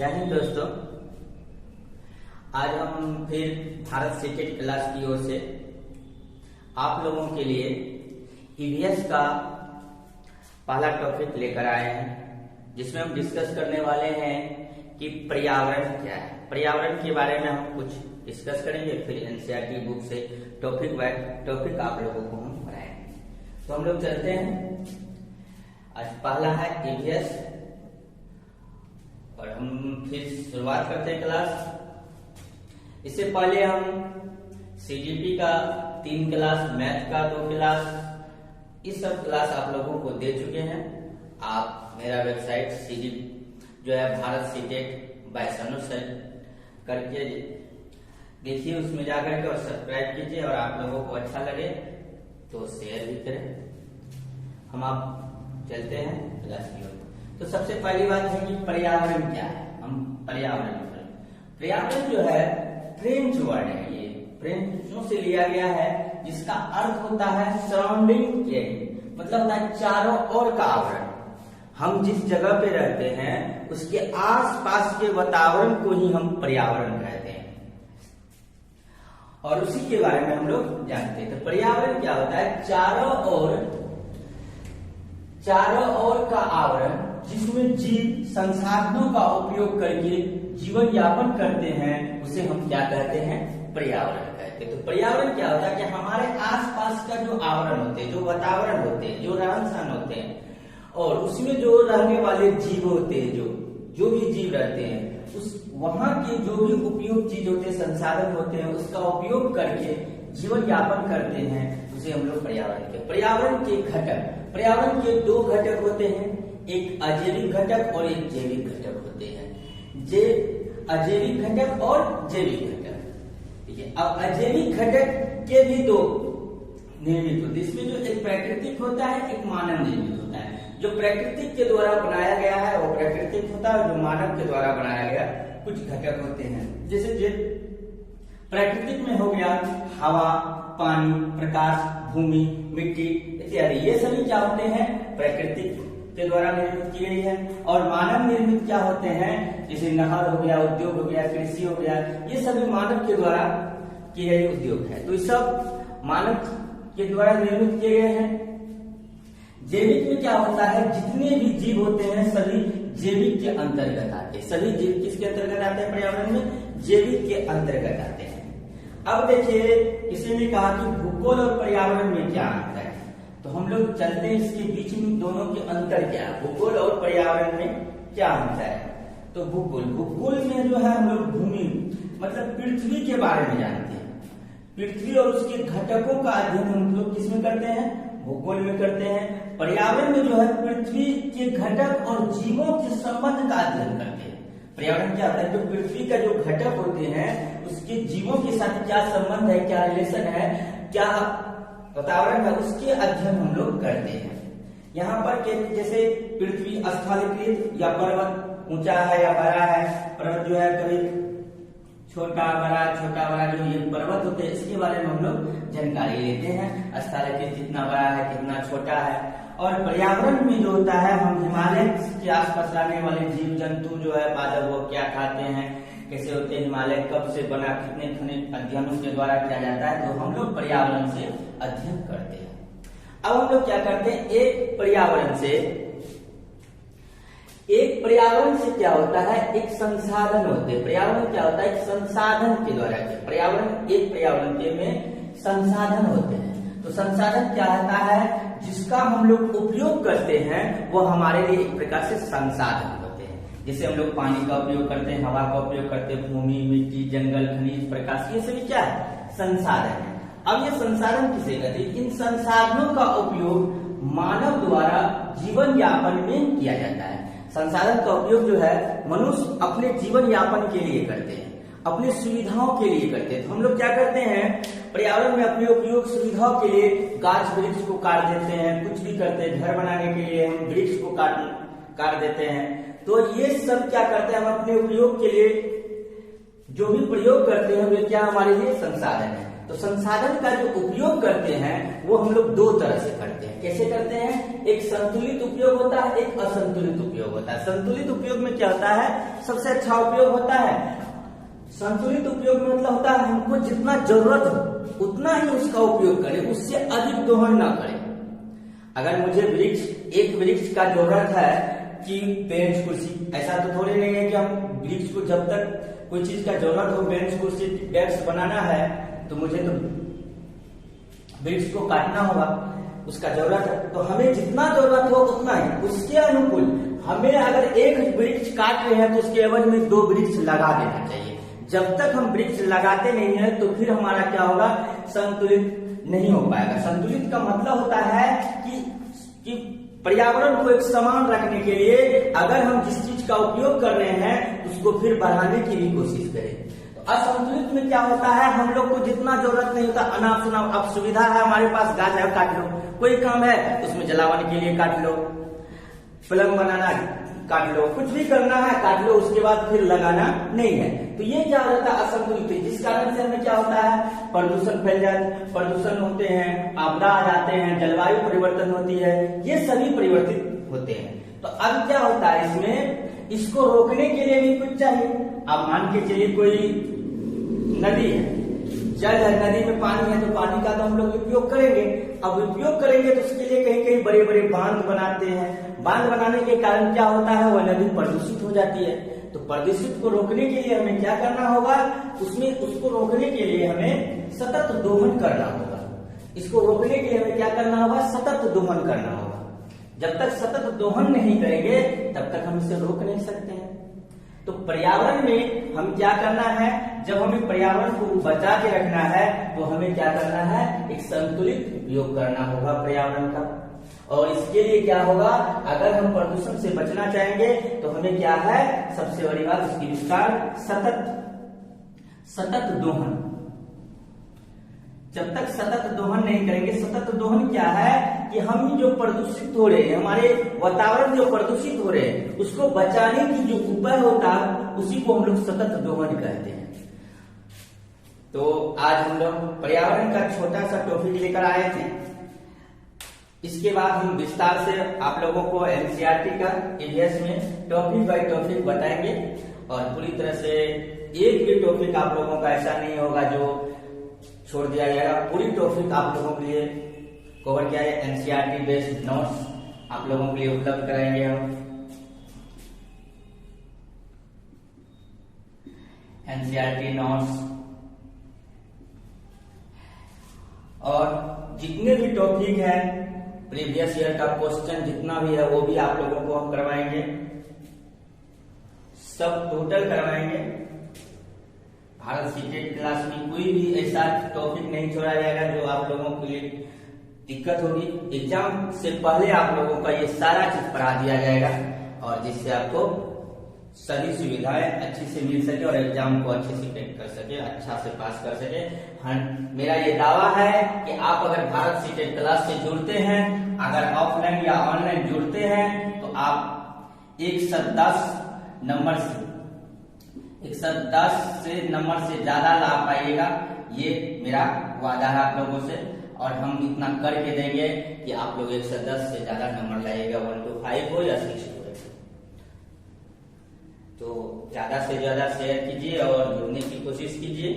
जय हिंद दोस्तों। आज हम फिर भारत सीटेट क्लास की ओर से आप लोगों के लिए ईवीएस का पहला टॉपिक लेकर आए हैं, जिसमें हम डिस्कस करने वाले हैं कि पर्यावरण क्या है। पर्यावरण के बारे में हम कुछ डिस्कस करेंगे, फिर एनसीईआरटी बुक से टॉपिक बाय टॉपिक आप लोगों को हम पढ़ाएंगे। तो हम लोग चलते हैं। आज पहला है ईवीएस और हम फिर शुरुआत करते हैं क्लास। इससे पहले हम सीजीपी का 3 क्लास, मैथ का 2 क्लास, इस सब क्लास आप लोगों को दे चुके हैं। आप मेरा वेबसाइट सीजी जो है भारत सीटेट बाय सनु से करके देखिए, उसमें जाकर के और सब्सक्राइब कीजिए, और आप लोगों को अच्छा लगे तो शेयर भी करें। हम आप चलते हैं क्लास की ओर। तो सबसे पहली बात है कि पर्यावरण क्या है। हम पर्यावरण जो है फ्रेंच वर्ड है, ये फ्रेंचों से लिया गया है, जिसका अर्थ होता है सराउंडिंग एरिया, मतलब होता है चारों ओर का आवरण। हम जिस जगह पे रहते हैं उसके आसपास के वातावरण को ही हम पर्यावरण कहते हैं, और उसी के बारे में हम लोग जानते हैं। तो पर्यावरण क्या होता है? चारों ओर का आवरण, जिसमें जीव संसाधनों का उपयोग करके जीवन यापन करते हैं, उसे हम क्या कहते हैं? पर्यावरण कहते हैं। तो पर्यावरण क्या होता है कि हमारे आसपास का जो आवरण होते हैं, जो वातावरण होते हैं, जो रहन सहन होते हैं, और उसमें जो रहने वाले जीव होते हैं, जो भी जीव रहते हैं, उस वहां के जो भी उपयोग चीज होते हैं, संसाधन होते हैं, उसका उपयोग करके जीवन यापन करते हैं, उसे हम लोग पर्यावरण कहते हैं। पर्यावरण के 2 घटक होते हैं, एक अजैविक घटक और एक जैविक घटक होते हैं। अजैविक घटक और जैविक घटक, ठीक है। अब अजैविक घटक के भी 2 निर्मित होते हैं। इसमें जो एक प्राकृतिक होता है, एक मानव निर्मित होता है। जो प्राकृतिक के द्वारा बनाया गया है वो प्राकृतिक होता है, जो मानव के द्वारा बनाया गया कुछ घटक होते हैं। जैसे प्राकृतिक में हो गया हवा, पानी, प्रकाश, भूमि, मिट्टी इत्यादि, ये सभी क्या होते हैं? प्राकृतिक के द्वारा निर्मित की गई है। और मानव निर्मित क्या होते हैं? जैसे नहर हो गया, उद्योग हो गया, कृषि हो गया, ये सभी मानव के द्वारा किए गए उद्योग है। तो ये सब मानव के द्वारा निर्मित किए गए हैं। जैविक में क्या होता है? जितने भी जीव होते हैं सभी जैविक के अंतर्गत आते हैं। सभी जीव किसके अंतर्गत आते हैं? पर्यावरण में जैविक के अंतर्गत आते हैं। अब देखिए, किसी ने कहा कि भूगोल और पर्यावरण में क्या अंतर है, तो हम लोग चलते हैं इसके बीच में दोनों के अंतर क्या है, भूगोल और पर्यावरण में क्या अंतर है। तो भूगोल में जो है हम लोग भूमि मतलब पृथ्वी के बारे में जानते हैं। पृथ्वी और उसके घटकों का अध्ययन हम लोग किसमें करते हैं? भूगोल में करते हैं। पर्यावरण में जो है पृथ्वी के घटक और जीवों के संबंध का अध्ययन करते हैं। पर्यावरण क्या होता है? जो पृथ्वी का जो घटक होते हैं उसके जीवों के साथ क्या संबंध है, क्या रिलेशन है, क्या वातावरण है, उसके अध्ययन हम लोग करते हैं। यहाँ पर जैसे पृथ्वी स्थलीकृत या पर्वत ऊंचा है या बड़ा है, पर्वत जो है कभी छोटा बड़ा जो ये पर्वत होते हैं, इसके बारे में हम लोग जानकारी लेते हैं। स्थलीकृत कितना बड़ा है, कितना छोटा है। और पर्यावरण में जो होता है, हम हिमालय के आसपास रहने वाले जीव जंतु जो है पादप, वो क्या खाते हैं, कैसे होते हैं, हिमालय कब से बना, कितने खनिज अध्ययनों के द्वारा किया जाता है, तो हम लोग पर्यावरण से अध्ययन करते हैं। अब हम लोग क्या करते हैं? एक पर्यावरण से क्या होता है? एक संसाधन होते हैं। पर्यावरण क्या होता है? एक संसाधन के द्वारा पर्यावरण के में संसाधन होते हैं। तो संसाधन क्या होता है? जिसका हम लोग उपयोग करते हैं, वो हमारे लिए एक प्रकार से संसाधन होते हैं। जैसे हम लोग पानी का उपयोग करते हैं, हवा का उपयोग करते हैं, भूमि, मिट्टी, जंगल, खनिज, प्रकाश, ये सभी क्या है? संसाधन है। अब ये संसाधन किसे कहते हैं? इन संसाधनों का उपयोग मानव द्वारा जीवन यापन में किया जाता है। संसाधन का उपयोग जो है मनुष्य अपने जीवन यापन के लिए करते हैं, अपनी सुविधाओं के लिए करते हैं। तो हम लोग क्या करते हैं? पर्यावरण में अपने उपयोग सुविधाओं के लिए गाछ वृक्ष को काट देते हैं, कुछ भी करते हैं। घर बनाने के लिए हम वृक्ष को काट देते हैं। तो ये सब क्या करते हैं? हम अपने उपयोग के लिए जो भी प्रयोग करते हैं वे क्या हमारे लिए संसाधन है। तो संसाधन का जो उपयोग करते हैं वो हम लोग दो तरह से करते हैं। कैसे करते हैं? एक संतुलित उपयोग होता है, एक असंतुलित उपयोग होता है। संतुलित उपयोग में क्या होता है? सबसे अच्छा उपयोग होता है संतुलित उपयोग में मतलब होता है हमको जितना जरूरत हो उतना ही उसका उपयोग करें, उससे अधिक दोहन ना करें। अगर मुझे एक वृक्ष का जरूरत है कि बेंच कुर्सी, ऐसा तो थोड़ी नहीं है कि हम वृक्ष को जब तक कोई चीज का जरूरत हो, बेंच कुर्सी डेस्क बनाना है तो मुझे तो वृक्ष को काटना होगा, उसका जरूरत है। तो हमें जितना जरूरत हो उतना ही, उसके अनुकूल हमें अगर एक वृक्ष काट रहे हैं तो उसके एवज में 2 वृक्ष लगा देना चाहिए। जब तक हम वृक्ष लगाते नहीं है तो फिर हमारा क्या होगा? संतुलित नहीं हो पाएगा। संतुलित का मतलब होता है कि पर्यावरण को एक समान रखने के लिए अगर हम जिस चीज का उपयोग कर रहे हैं उसको फिर बढ़ाने की भी कोशिश करें। तो असंतुलित में क्या होता है? हम लोग को जितना जरूरत नहीं होता अनाप शनाप, अब सुविधा है हमारे पास, गाछ है काट लो, कोई काम है उसमें जलावन के लिए काट लो, पलंग बनाना काट लो, कुछ भी करना है काट लो, उसके बाद फिर लगाना नहीं है। तो ये क्या हो जाता है? असंतुलित, जिस कारण से हमें क्या होता है? प्रदूषण फैल जाता, प्रदूषण होते हैं, आपदा आ जाते हैं, जलवायु परिवर्तन होती है, ये सभी परिवर्तित होते हैं। तो अब क्या होता है इसमें? इसको रोकने के लिए भी कुछ चाहिए। अब मान के चलिए कोई नदी है, जल है, नदी में पानी है, तो पानी का तो हम लोग उपयोग करेंगे। अब उपयोग करेंगे तो उसके लिए कहीं कहीं बड़े बड़े बांध बनाते हैं। बांध बनाने के कारण क्या होता है? वह नदी प्रदूषित हो जाती है। तो प्रदूषित को रोकने के लिए हमें क्या करना होगा? उसको रोकने के लिए हमें सतत दोहन करना होगा। इसको रोकने के लिए हमें क्या करना होगा? सतत दोहन करना होगा। जब तक सतत दोहन नहीं करेंगे तब तक हम इसे रोक नहीं सकते हैं। तो पर्यावरण में हम क्या करना है? जब हमें पर्यावरण को बचा के रखना है तो हमें क्या करना है? एक संतुलित उपयोग करना होगा पर्यावरण का। और इसके लिए क्या होगा? अगर हम प्रदूषण से बचना चाहेंगे तो हमें क्या है? सबसे बड़ी बात उसकी विस्तार, सतत दोहन। जब तक सतत दोहन नहीं करेंगे, सतत दोहन क्या है? कि हम जो प्रदूषित हो रहे हैं, हमारे वातावरण जो प्रदूषित हो रहे हैं, उसको बचाने की जो उपाय होता है उसी को हम लोग सतत दोहन कहते हैं। तो आज हम लोग पर्यावरण का छोटा सा टॉपिक लेकर आए थे। इसके बाद हम विस्तार से आप लोगों को एनसीईआरटी का ईवीएस में टॉपिक बाय टॉपिक बताएंगे और पूरी तरह से एक भी टॉपिक आप लोगों का ऐसा नहीं होगा जो छोड़ दिया जाएगा। पूरी टॉपिक आप लोगों के लिए कवर किया है। एनसीईआरटी बेस्ड नोट्स आप लोगों के लिए उपलब्ध कराएंगे हम। एनसीईआरटी नोट्स और जितने भी टॉपिक हैं, प्रीवियस ईयर का क्वेश्चन जितना भी है वो भी आप लोगों को हम करवाएंगे, सब टोटल करवाएंगे। भारत सीटेट क्लास में कोई भी ऐसा टॉपिक नहीं छोड़ा जाएगा जो आप लोगों के लिए दिक्कत होगी। एग्जाम से पहले आप लोगों का ये सारा चीज पढ़ा दिया जाएगा और जिससे आपको सभी सुविधाएं अच्छी से मिल सके और एग्जाम को अच्छे से क्रैक कर सके, अच्छा से पास कर सके। मेरा ये दावा है कि आप अगर भारत सीटेट क्लास से जुड़ते हैं, अगर ऑफलाइन या ऑनलाइन जुड़ते हैं तो आप 110 नंबर से ज्यादा लाभ पाइएगा। ये मेरा वादा है आप लोगों से और हम इतना करके देंगे कि आप लोग 110 से ज्यादा नंबर लाइएगा, 1 to 5 हो या 6 हो। तो ज्यादा से ज्यादा शेयर कीजिए और जुड़ने की कोशिश कीजिए।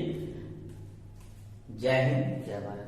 जय हिंद, जय भारत।